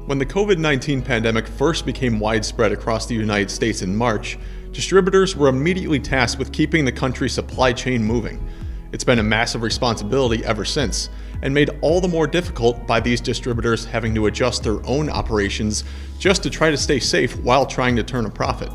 When the COVID-19 pandemic first became widespread across the United States in March, distributors were immediately tasked with keeping the country's supply chain moving. It's been a massive responsibility ever since, and made all the more difficult by these distributors having to adjust their own operations just to try to stay safe while trying to turn a profit.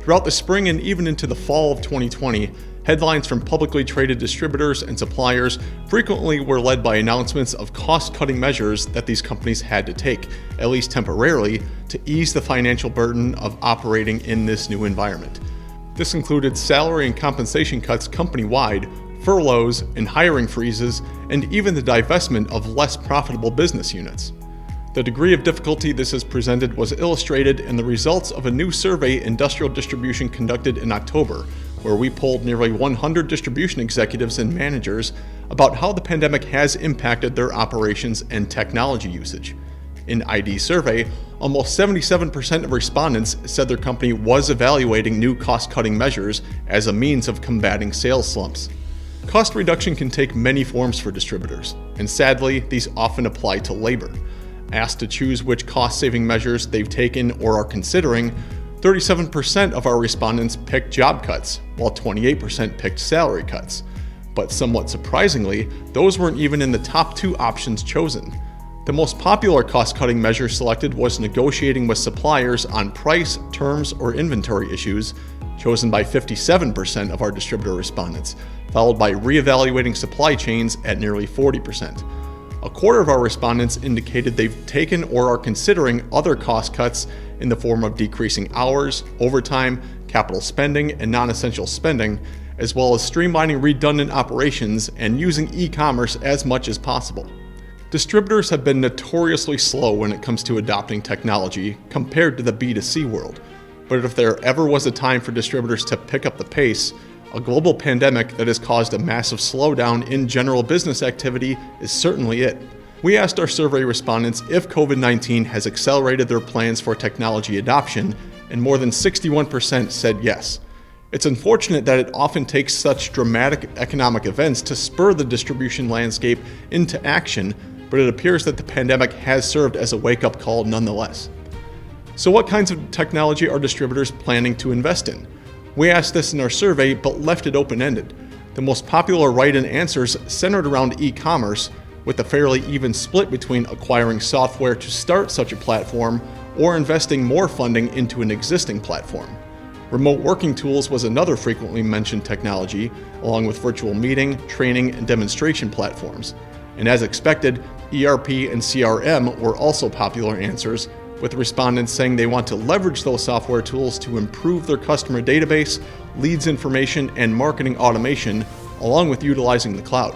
Throughout the spring and even into the fall of 2020, headlines from publicly traded distributors and suppliers frequently were led by announcements of cost-cutting measures that these companies had to take, at least temporarily, to ease the financial burden of operating in this new environment. This included salary and compensation cuts company-wide, furloughs and hiring freezes, and even the divestment of less profitable business units. The degree of difficulty this has presented was illustrated in the results of a new survey Industrial Distribution conducted in October, where we polled nearly 100 distribution executives and managers about how the pandemic has impacted their operations and technology usage. In ID's survey, almost 77% of respondents said their company was evaluating new cost-cutting measures as a means of combating sales slumps. Cost reduction can take many forms for distributors, and sadly, these often apply to labor. Asked to choose which cost-saving measures they've taken or are considering, 37% of our respondents picked job cuts, while 28% picked salary cuts. But somewhat surprisingly, those weren't even in the top two options chosen. The most popular cost-cutting measure selected was negotiating with suppliers on price, terms, or inventory issues, chosen by 57% of our distributor respondents, followed by reevaluating supply chains at nearly 40%. A quarter of our respondents indicated they've taken or are considering other cost cuts in the form of decreasing hours, overtime, capital spending, and non-essential spending, as well as streamlining redundant operations and using e-commerce as much as possible. Distributors have been notoriously slow when it comes to adopting technology compared to the B2C world. But if there ever was a time for distributors to pick up the pace, a global pandemic that has caused a massive slowdown in general business activity is certainly it. We asked our survey respondents if COVID-19 has accelerated their plans for technology adoption, and more than 61% said yes. It's unfortunate that it often takes such dramatic economic events to spur the distribution landscape into action, but it appears that the pandemic has served as a wake-up call nonetheless. So what kinds of technology are distributors planning to invest in? We asked this in our survey, but left it open-ended. The most popular write-in answers centered around e-commerce, with a fairly even split between acquiring software to start such a platform or investing more funding into an existing platform. Remote working tools was another frequently mentioned technology, along with virtual meeting, training, and demonstration platforms. And as expected, ERP and CRM were also popular answers, with respondents saying they want to leverage those software tools to improve their customer database, leads information, and marketing automation, along with utilizing the cloud.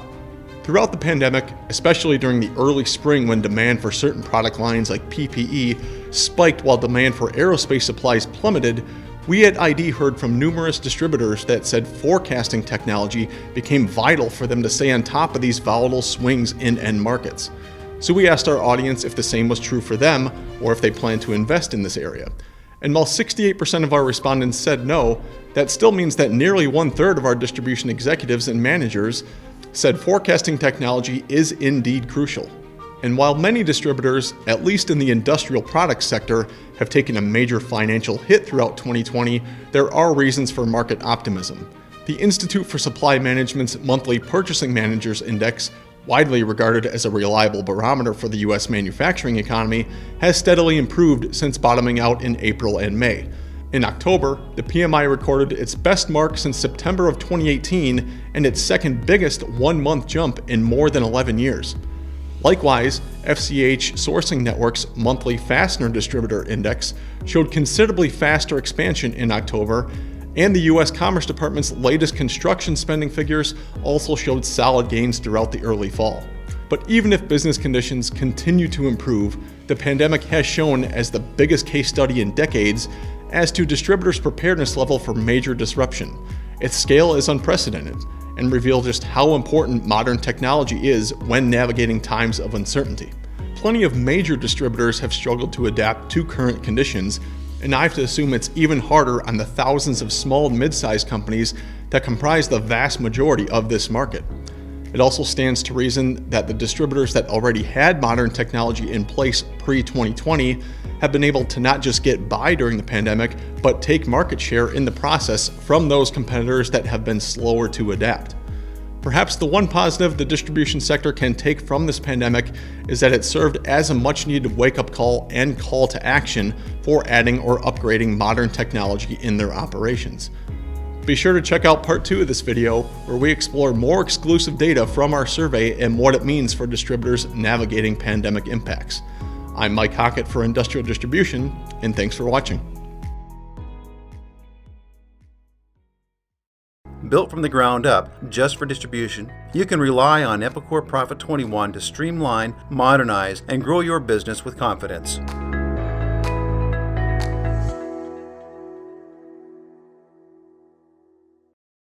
Throughout the pandemic, especially during the early spring when demand for certain product lines like PPE spiked while demand for aerospace supplies plummeted, we at ID heard from numerous distributors that said forecasting technology became vital for them to stay on top of these volatile swings in end markets. So we asked our audience if the same was true for them, or if they plan to invest in this area. And while 68% of our respondents said no, that still means that nearly 1/3 of our distribution executives and managers said forecasting technology is indeed crucial. And while many distributors, at least in the industrial products sector, have taken a major financial hit throughout 2020, there are reasons for market optimism. The Institute for Supply Management's monthly Purchasing Managers Index, widely regarded as a reliable barometer for the U.S. manufacturing economy, has steadily improved since bottoming out in April and May. In October, the PMI recorded its best mark since September of 2018 and its second biggest one-month jump in more than 11 years. Likewise, FCH Sourcing Network's monthly Fastener Distributor Index showed considerably faster expansion in October, and the U.S. Commerce Department's latest construction spending figures also showed solid gains throughout the early fall. But even if business conditions continue to improve, the pandemic has shown as the biggest case study in decades as to distributors' preparedness level for major disruption. Its scale is unprecedented and reveals just how important modern technology is when navigating times of uncertainty. Plenty of major distributors have struggled to adapt to current conditions, and I have to assume it's even harder on the thousands of small and mid-sized companies that comprise the vast majority of this market. It also stands to reason that the distributors that already had modern technology in place pre-2020 have been able to not just get by during the pandemic, but take market share in the process from those competitors that have been slower to adapt. Perhaps the one positive the distribution sector can take from this pandemic is that it served as a much-needed wake-up call and call to action for adding or upgrading modern technology in their operations. Be sure to check out part 2 of this video, where we explore more exclusive data from our survey and what it means for distributors navigating pandemic impacts. I'm Mike Hockett for Industrial Distribution, and thanks for watching. Built from the ground up, just for distribution, you can rely on Epicor Profit 21 to streamline, modernize, and grow your business with confidence.